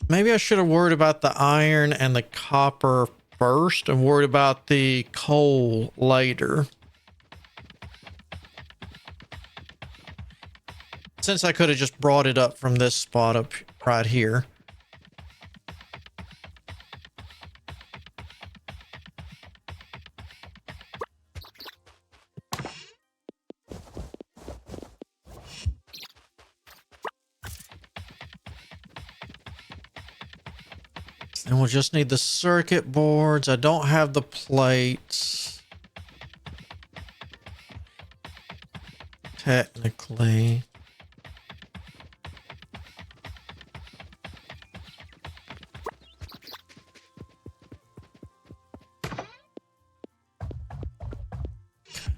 Maybe I should have worried about the iron and the copper first and worried about the coal later. Since I could have just brought it up from this spot up right here. And we'll just need the circuit boards. I don't have the plates. Technically.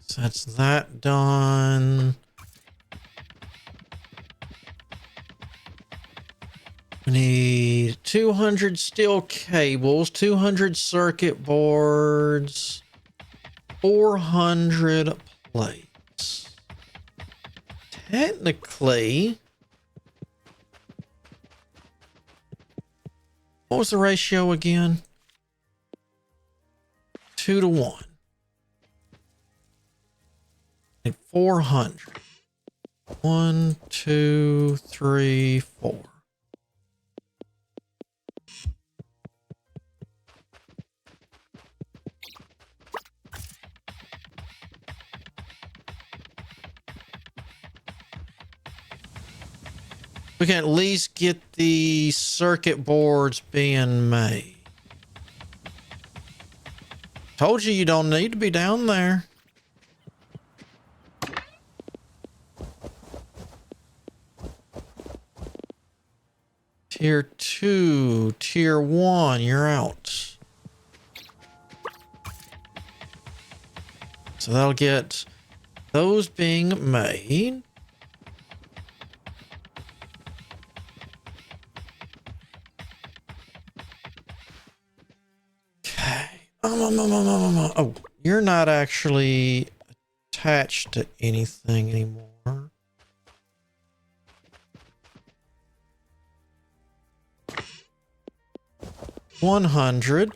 So that's that done. We need 200 steel cables, 200 circuit boards, 400 plates. Technically, what was the ratio again? 2 to 1. And 400. 1, 2, 3, 4. We can at least get the circuit boards being made. Told you don't need to be down there. Tier 2, Tier 1, you're out. So that'll get those being made. Oh, you're not actually attached to anything anymore. $100.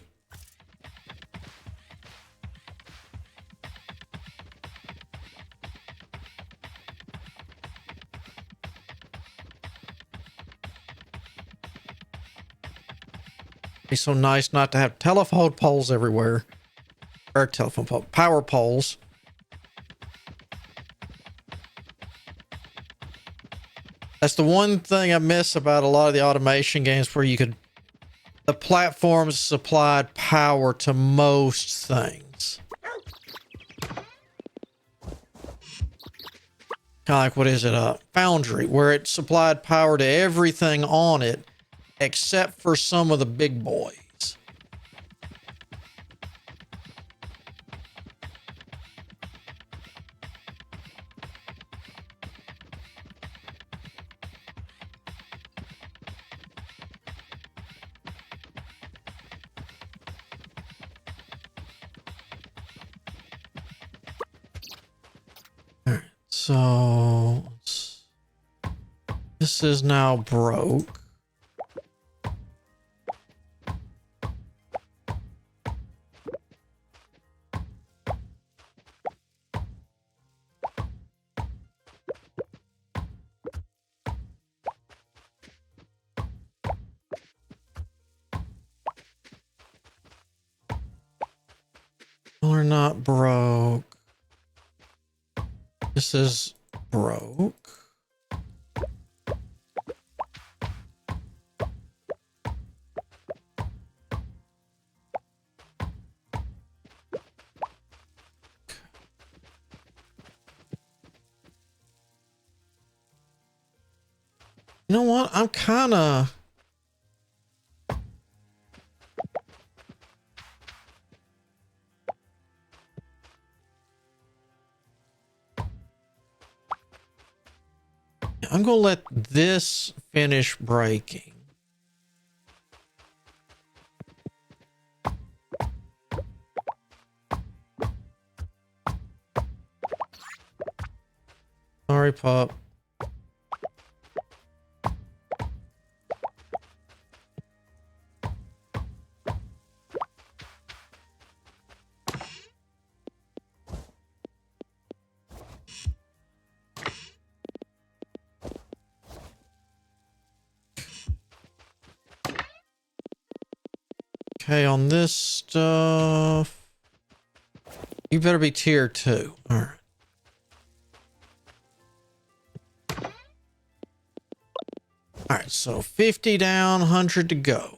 Be so nice not to have telephone poles everywhere. Or telephone pole, power poles. That's the one thing I miss about a lot of the automation games where you could... The platforms supplied power to most things. Kind of like, what is it? Foundry, where it supplied power to everything on it except for some of the big boys. So this is now broke. We're not broke. This is broke. You know what? I'm kind of... I'm going to let this finish breaking. Sorry, pup. Okay, on this stuff, you better be tier 2. All right. All right, so 50 down, 100 to go.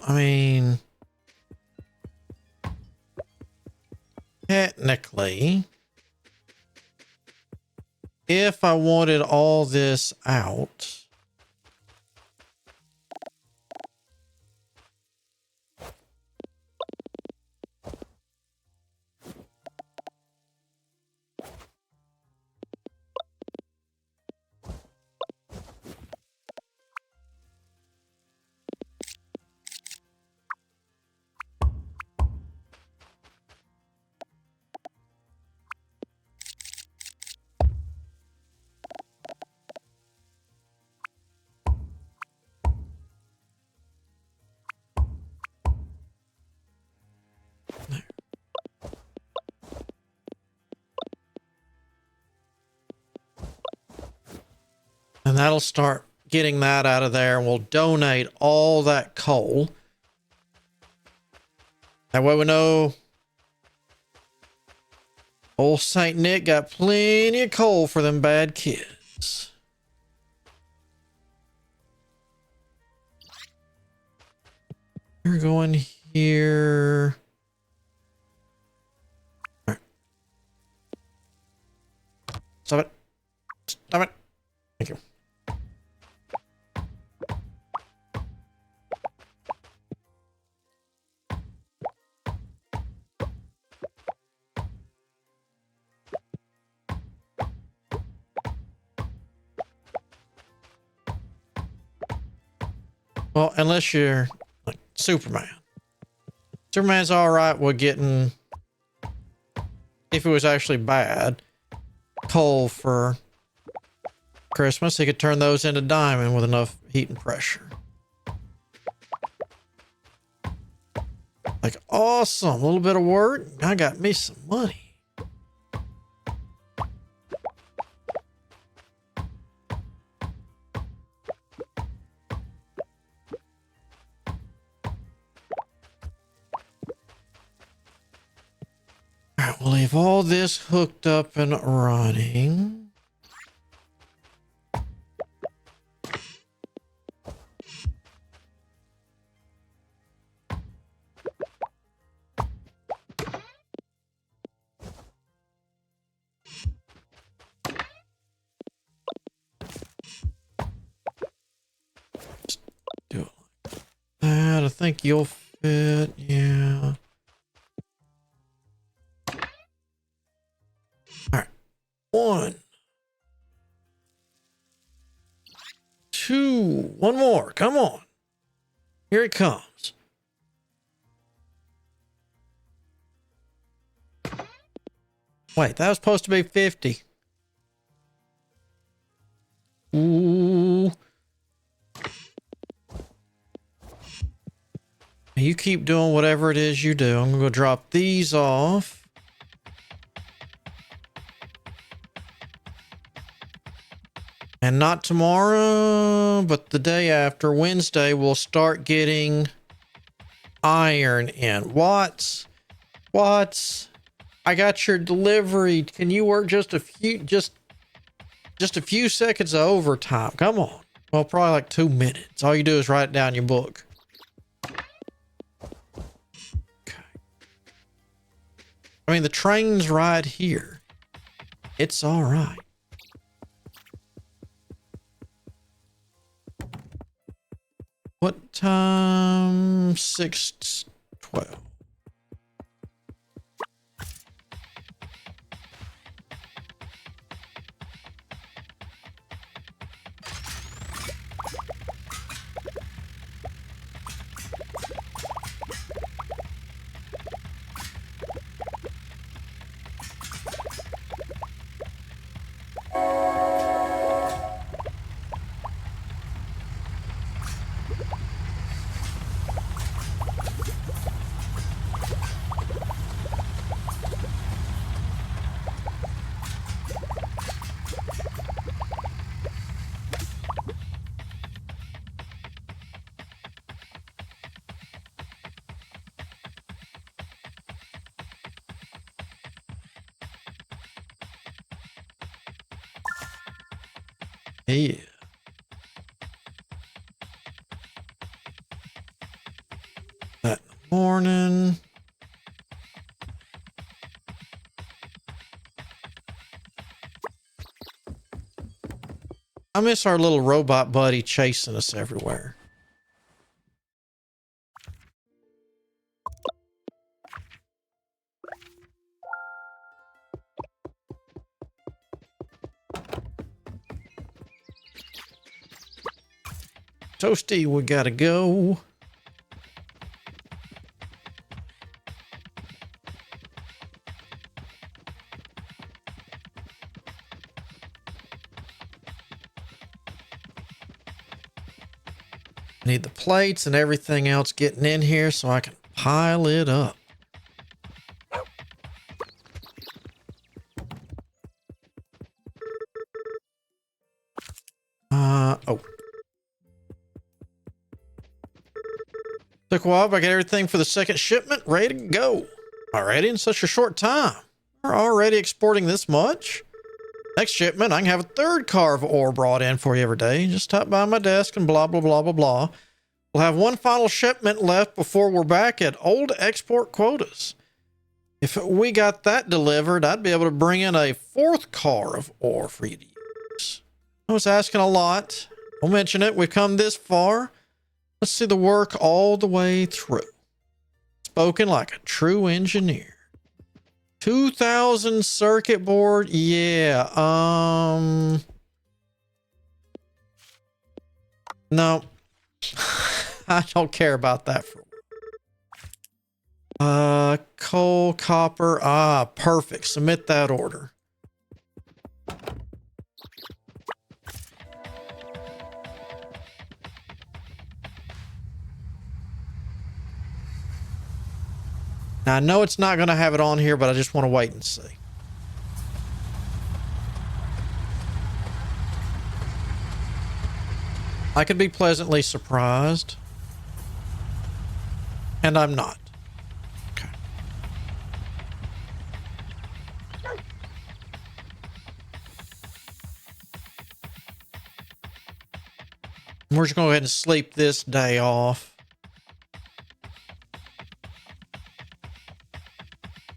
I mean, technically, if I wanted all this out, and that'll start getting that out of there, and we'll donate all that coal. That way we know old Saint Nick got plenty of coal for them bad kids. You're going here. All right. Stop it. Stop it. Thank you. Well, unless you're like Superman. Superman's all right with getting, if it was actually bad, coal for Christmas. He could turn those into diamond with enough heat and pressure. Like, awesome. A little bit of work. I got me some money. All right, we'll leave all this hooked up and running. Just do it like that. I think you'll fit. Yeah. All right. 1, 2, one more. Come on. Here it comes. Wait, that was supposed to be 50. Ooh. You keep doing whatever it is you do. I'm going to drop these off. And not tomorrow, but the day after, Wednesday, we'll start getting iron in. Watts, I got your delivery. Can you work just a few seconds of overtime? Come on. Well, probably like 2 minutes. All you do is write it down in your book. Okay. I mean, the train's right here. It's all right. What time? 6:12. Yeah. That in the morning. I miss our little robot buddy chasing us everywhere. Toasty, we gotta go. Need the plates and everything else getting in here so I can pile it up. Oh. Took a while, but I got everything for the second shipment ready to go. Already in such a short time. We're already exporting this much. Next shipment, I can have a third car of ore brought in for you every day. Just stop by my desk and blah, blah, blah, blah, blah. We'll have one final shipment left before we're back at old export quotas. If we got that delivered, I'd be able to bring in a fourth car of ore for you to use. I was asking a lot. Don't mention it. We've come this far. Let's see the work all the way through. Spoken like a true engineer. 2,000 circuit board. Yeah. No. I don't care about that for coal, copper. Ah, perfect. Submit that order. Now, I know it's not going to have it on here, but I just want to wait and see. I could be pleasantly surprised. And I'm not. Okay. We're just going to go ahead and sleep this day off.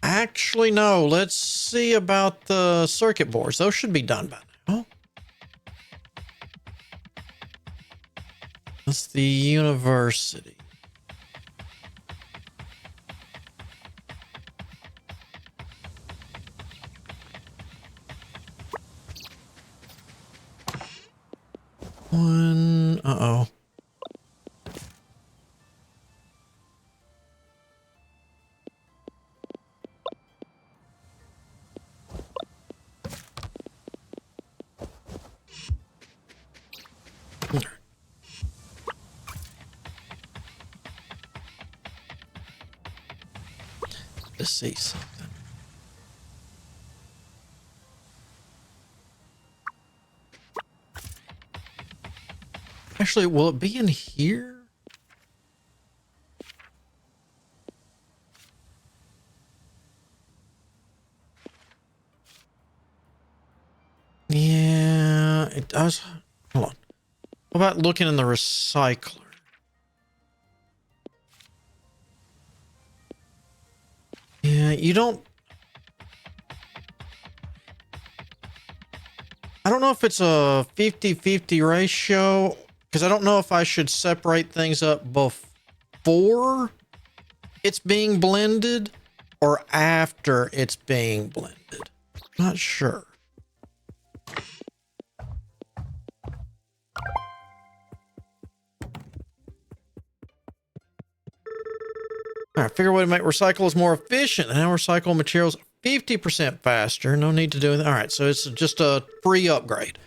Actually, no. Let's see about the circuit boards. Those should be done by now. That's the university. One. Uh-oh. To see something. Actually, will it be in here? Yeah, it does. Hold on. What about looking in the recycler? Yeah, you don't... I don't know if it's a 50-50 ratio, because I don't know if I should separate things up before it's being blended or after it's being blended. Not sure. All right, figure a way to make recyclables more efficient and recycle materials 50% faster. No need to do it. All right, so it's just a free upgrade.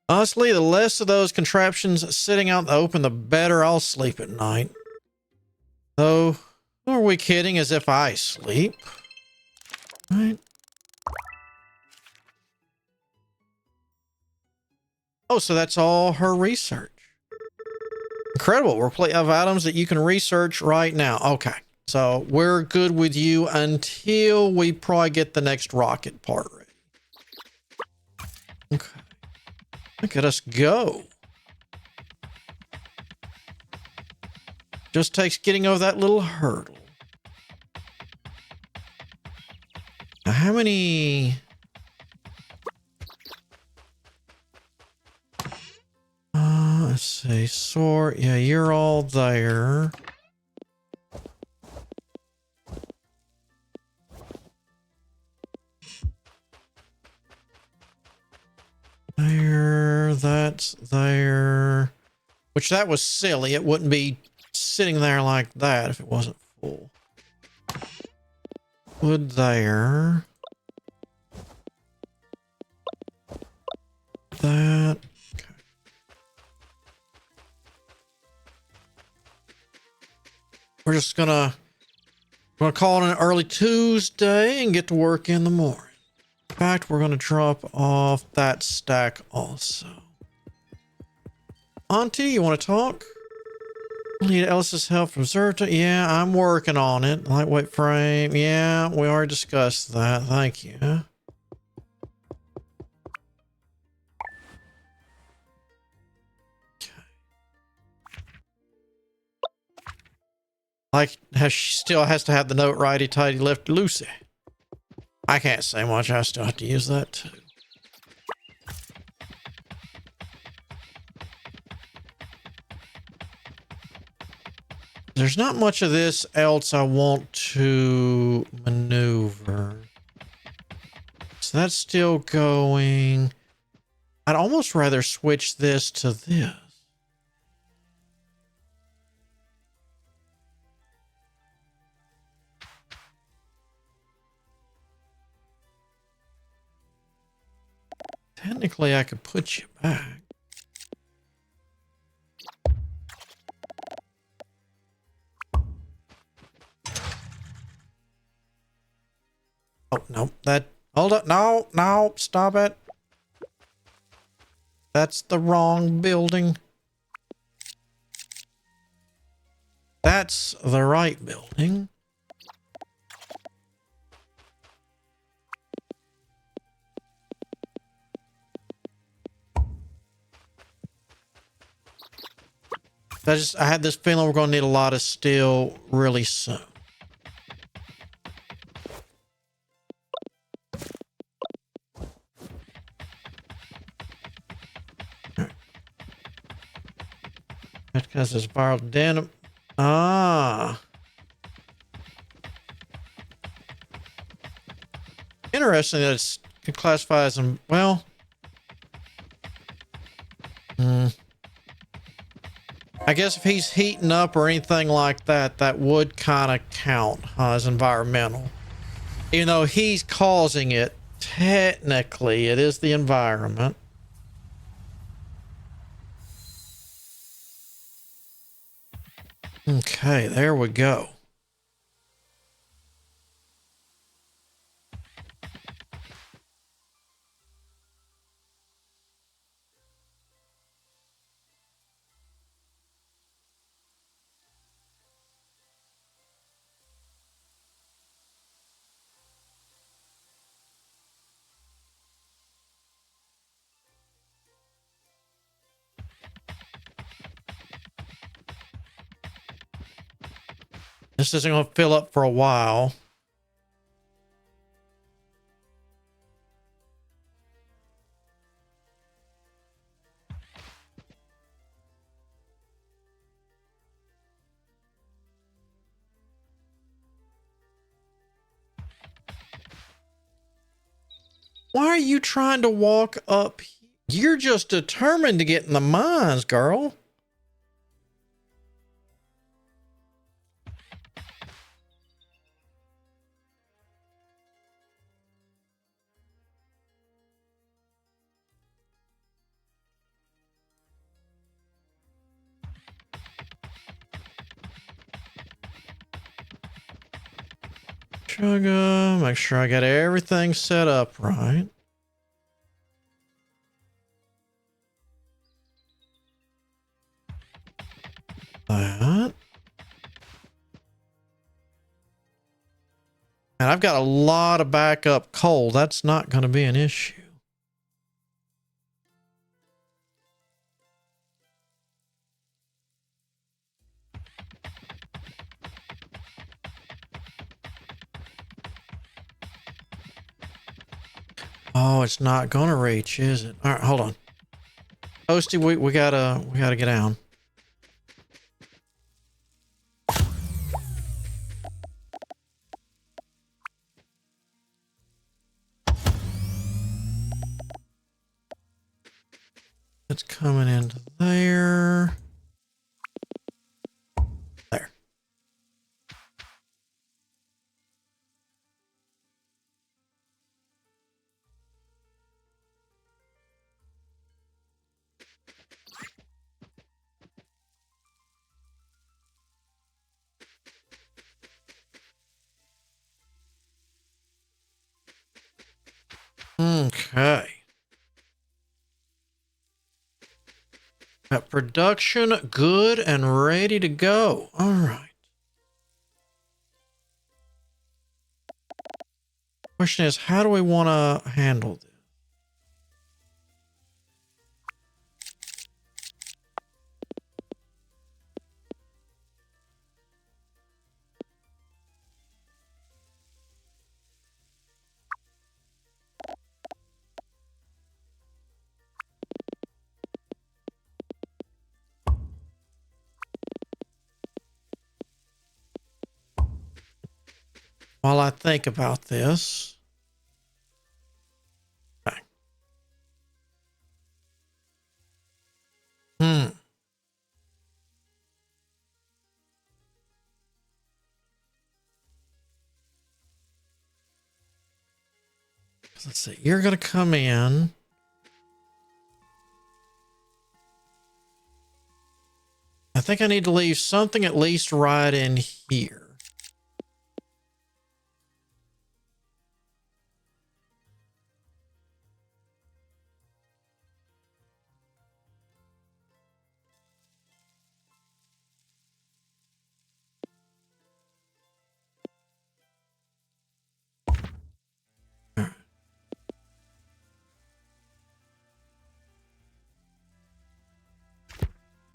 Honestly, the less of those contraptions sitting out in the open, the better I'll sleep at night. So, who are we kidding? As if I sleep. All right. Oh, so that's all her research. Incredible. We're plenty of items that you can research right now. Okay. So we're good with you until we probably get the next rocket part ready. Okay. Look at us go. Just takes getting over that little hurdle. Now, how many... let's see. Sort. Yeah, you're all there. There. That's there. Which that was silly. It wouldn't be sitting there like that if it wasn't full. Wood there. That. Okay. We're just gonna call it an early Tuesday and get to work in the morning. In fact, we're gonna drop off that stack also. Auntie, you want to talk? Need Ellis's help from Zerta? Yeah, I'm working on it. Lightweight frame. Yeah, we already discussed that. Thank you. Okay. Like, she still has to have the note righty tighty left loosey. I can't say much. I still have to use that too. There's not much of this else I want to maneuver. So that's still going. I'd almost rather switch this to this. Technically, I could put you back. Oh, no, that, hold up, no, stop it. That's the wrong building. That's the right building. I had this feeling we're going to need a lot of steel really soon. That's because it's borrowed denim. Ah. Interesting that it's classified as, well. I guess if he's heating up or anything like that, that would kind of count as environmental. Even though he's causing it, technically it is the environment. Okay, there we go. This isn't going to fill up for a while. Why are you trying to walk up? You're just determined to get in the mines, girl. Sugar, make sure I got everything set up right. That. And I've got a lot of backup coal. That's not going to be an issue. Oh, it's not gonna reach, is it? All right, hold on. Toasty, we gotta get down. It's coming into there. There. Okay. Got production good and ready to go. All right. Question is, how do we want to handle this? While I think about this. Okay. Let's see. You're going to come in. I think I need to leave something at least right in here.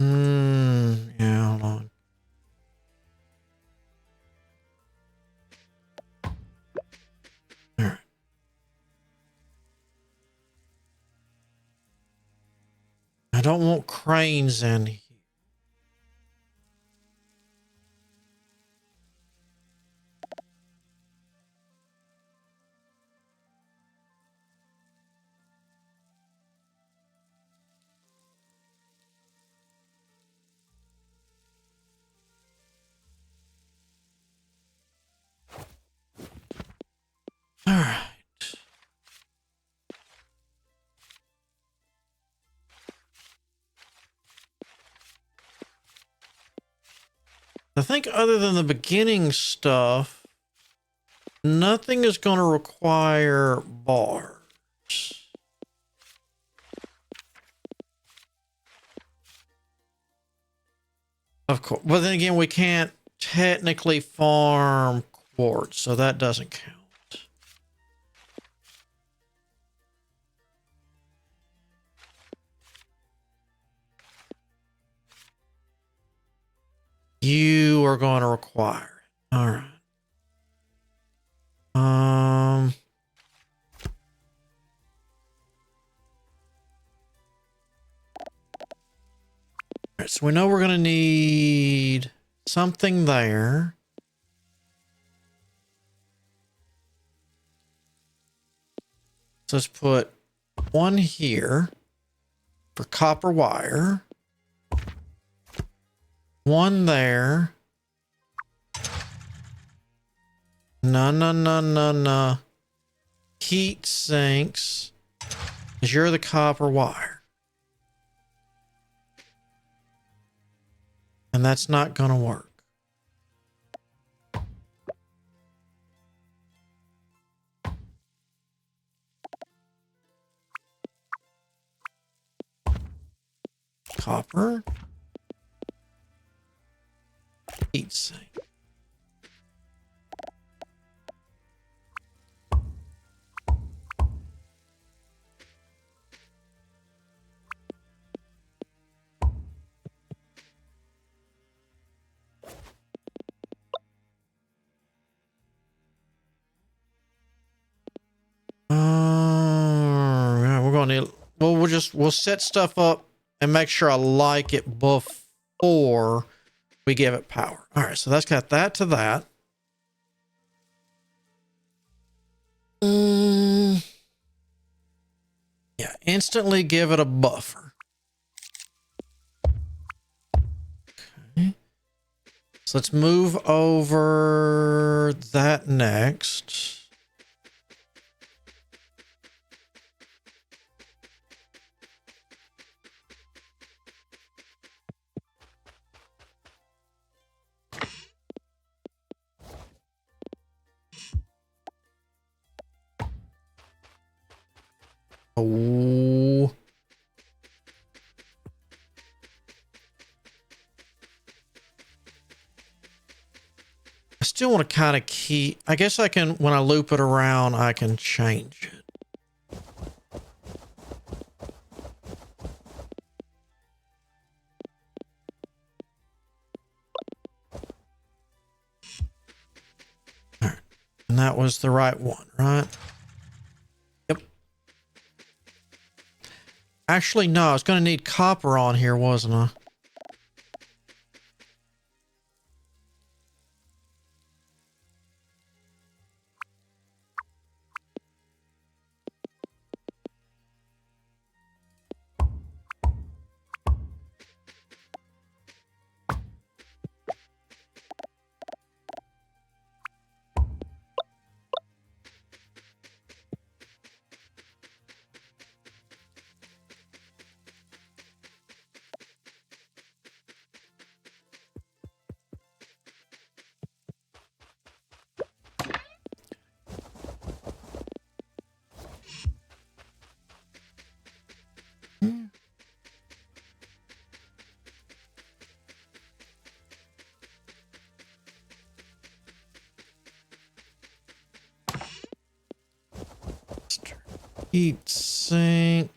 Yeah, hold on. All right. I don't want cranes in here. All right. I think other than the beginning stuff, nothing is going to require bars. Of course. But then again, we can't technically farm quartz, so that doesn't count. You are going to require it. All right. All right, so we know we're going to need something there. So let's put one here for copper wire. One there. No. Heat sinks. Because you're the copper wire. And that's not going to work. Copper. Heat sink. going to, well, we'll set stuff up and make sure I like it before we give it power. All right, so that's got that to that. Yeah, instantly give it a buffer. Okay. So let's move over that next. Oh. I still want to kind of keep, I guess I can, when I loop it around, I can change it. All right. And that was the right one, right? Yep. Actually, no, I was going to need copper on here, wasn't I? Heat sink.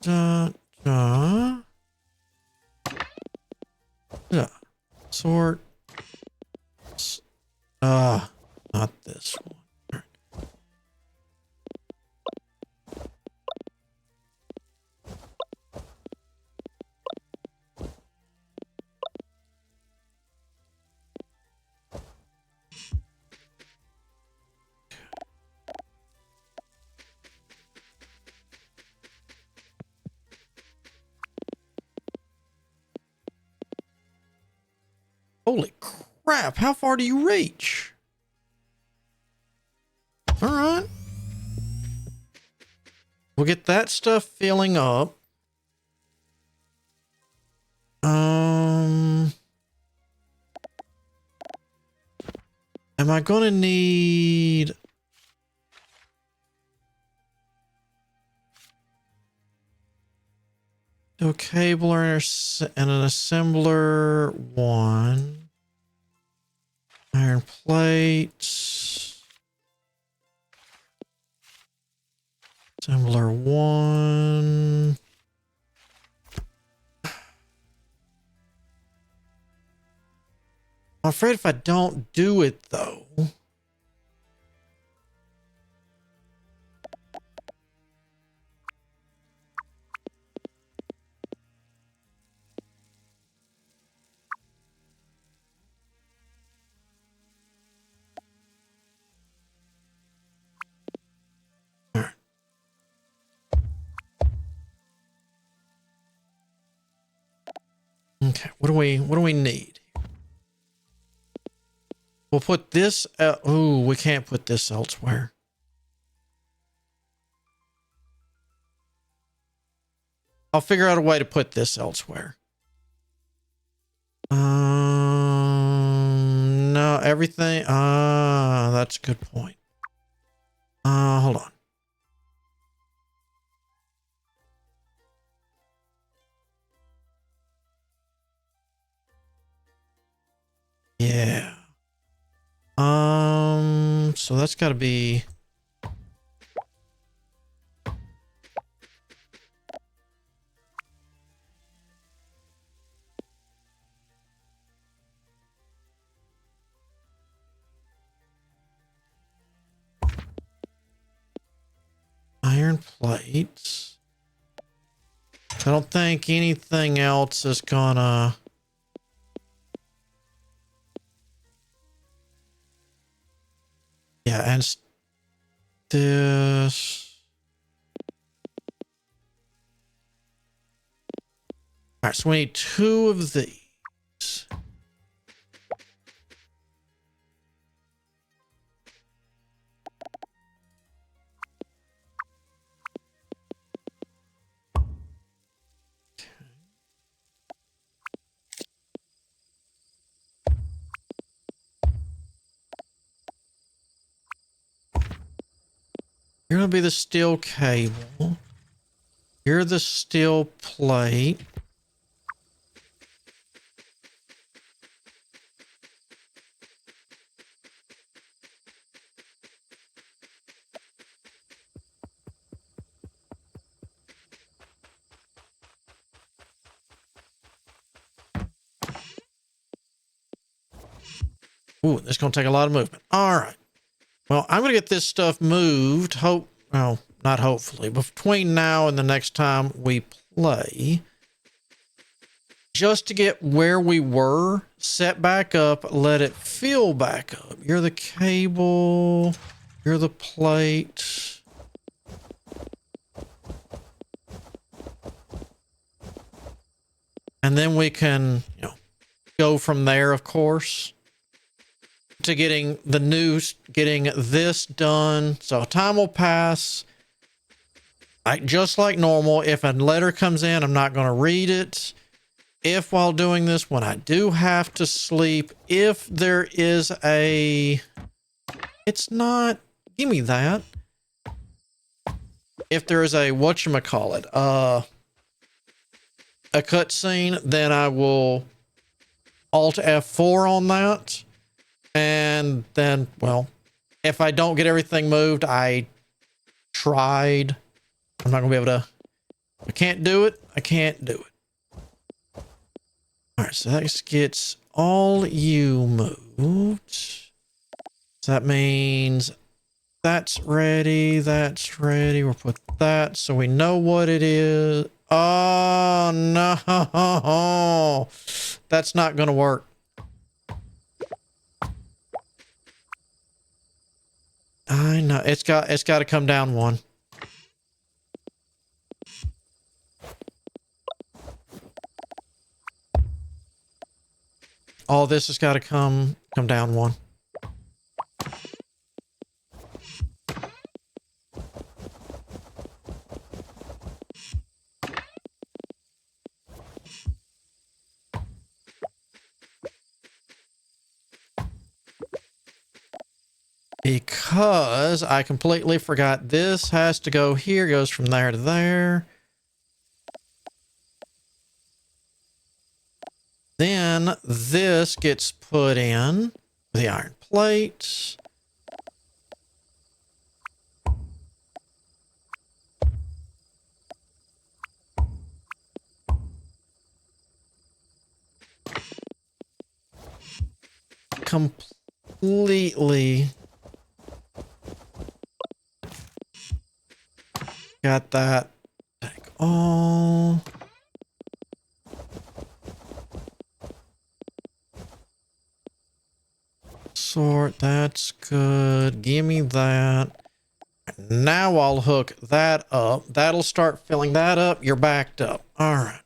Da, da. Yeah. Sort. Not this one. All right. Holy crap, how far do you reach? All right. We'll get that stuff filling up. Am I going to need... a cabler and an assembler one. Iron plates. Assembler one. I'm afraid if I don't do it though. Okay, what do we need? We'll put this, oh, we can't put this elsewhere. I'll figure out a way to put this elsewhere. No, everything. That's a good point. Hold on. Yeah. So that's got to be. Iron plates. I don't think anything else is gonna. Yeah, and this. All right, so we need 2 of these. You're gonna be the steel cable. You're the steel plate. Ooh, this is gonna take a lot of movement. All right. Well, I'm gonna get this stuff moved. Well, not hopefully, but between now and the next time we play, just to get where we were, set back up, let it fill back up. You're the cable. You're the plate. And then we can, go from there, of course, to getting this done. So time will pass. Just like normal, if a letter comes in, I'm not going to read it. If while doing this, when I do have to sleep, if there is it's not, give me that. If there is a, whatchamacallit, a cutscene, then I will Alt F4 on that. And then, well, if I don't get everything moved, I tried. I'm not going to be able to. I can't do it. I can't do it. All right, so that gets all you moved. So that means that's ready. That's ready. We'll put that so we know what it is. Oh, no. That's not going to work. I know. It's got to come down 1. All this has got to come down 1. Because I completely forgot this has to go here, goes from there to there. Then this gets put in the iron plates. Completely got that. Take all. Sort, that's good. Give me that. Now I'll hook that up. That'll start filling that up. You're backed up. All right.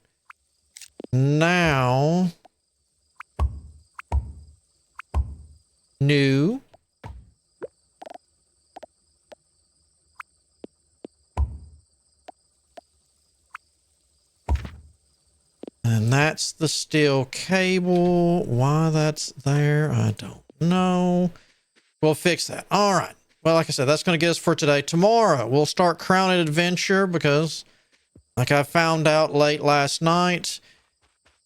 Now, new. that's the steel cable. Why that's there, I don't know. We'll fix that. All right. Well, like I said, that's going to get us for today. Tomorrow, we'll start Crowned Adventure because, like I found out late last night,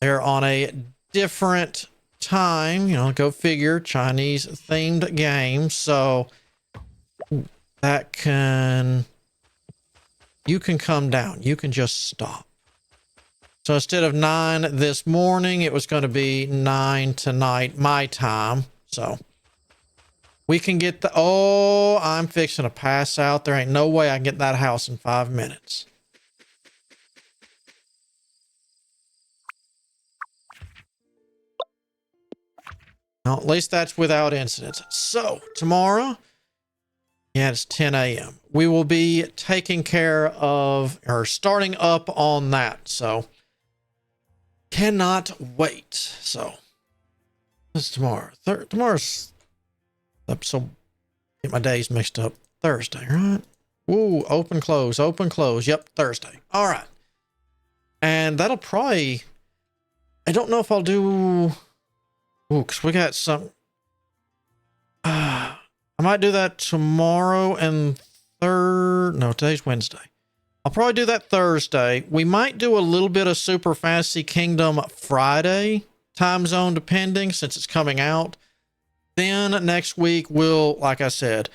they're on a different time. You know, go figure, Chinese-themed game. So that can... You can come down. You can just stop. So instead of 9 this morning, it was going to be 9 tonight, my time. So... we can get the... oh, I'm fixing to pass out. There ain't no way I can get that house in 5 minutes. Well, at least that's without incidents. So, tomorrow, yeah, it's 10 a.m. We will be taking care of, or starting up on that. So, cannot wait. So, this is tomorrow. Tomorrow's... so get my days mixed up. Thursday, right? Ooh, open, close, open, close. Yep, Thursday. All right. And that'll probably... I don't know if I'll do... ooh, because we got some... I might do that tomorrow and no, today's Wednesday. I'll probably do that Thursday. We might do a little bit of Super Fantasy Kingdom Friday, time zone depending, since it's coming out. Then next week, we'll, like I said,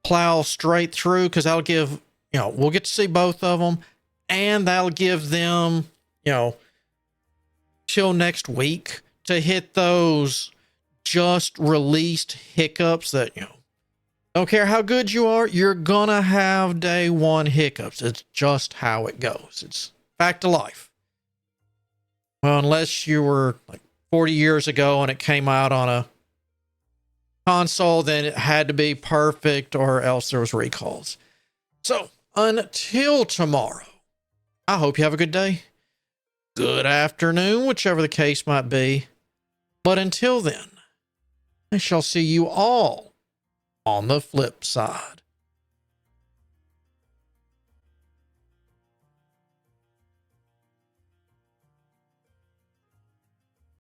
plow straight through because that'll give, you know, we'll get to see both of them and that'll give them, you know, till next week to hit those just released hiccups that, you know, don't care how good you are, you're gonna have day one hiccups. It's just how it goes. It's fact of life. Well, unless you were like 40 years ago and it came out on a console, then it had to be perfect or else there was recalls. So until tomorrow, I hope you have a good day, good afternoon, whichever the case might be. But until then, I shall see you all on the flip side.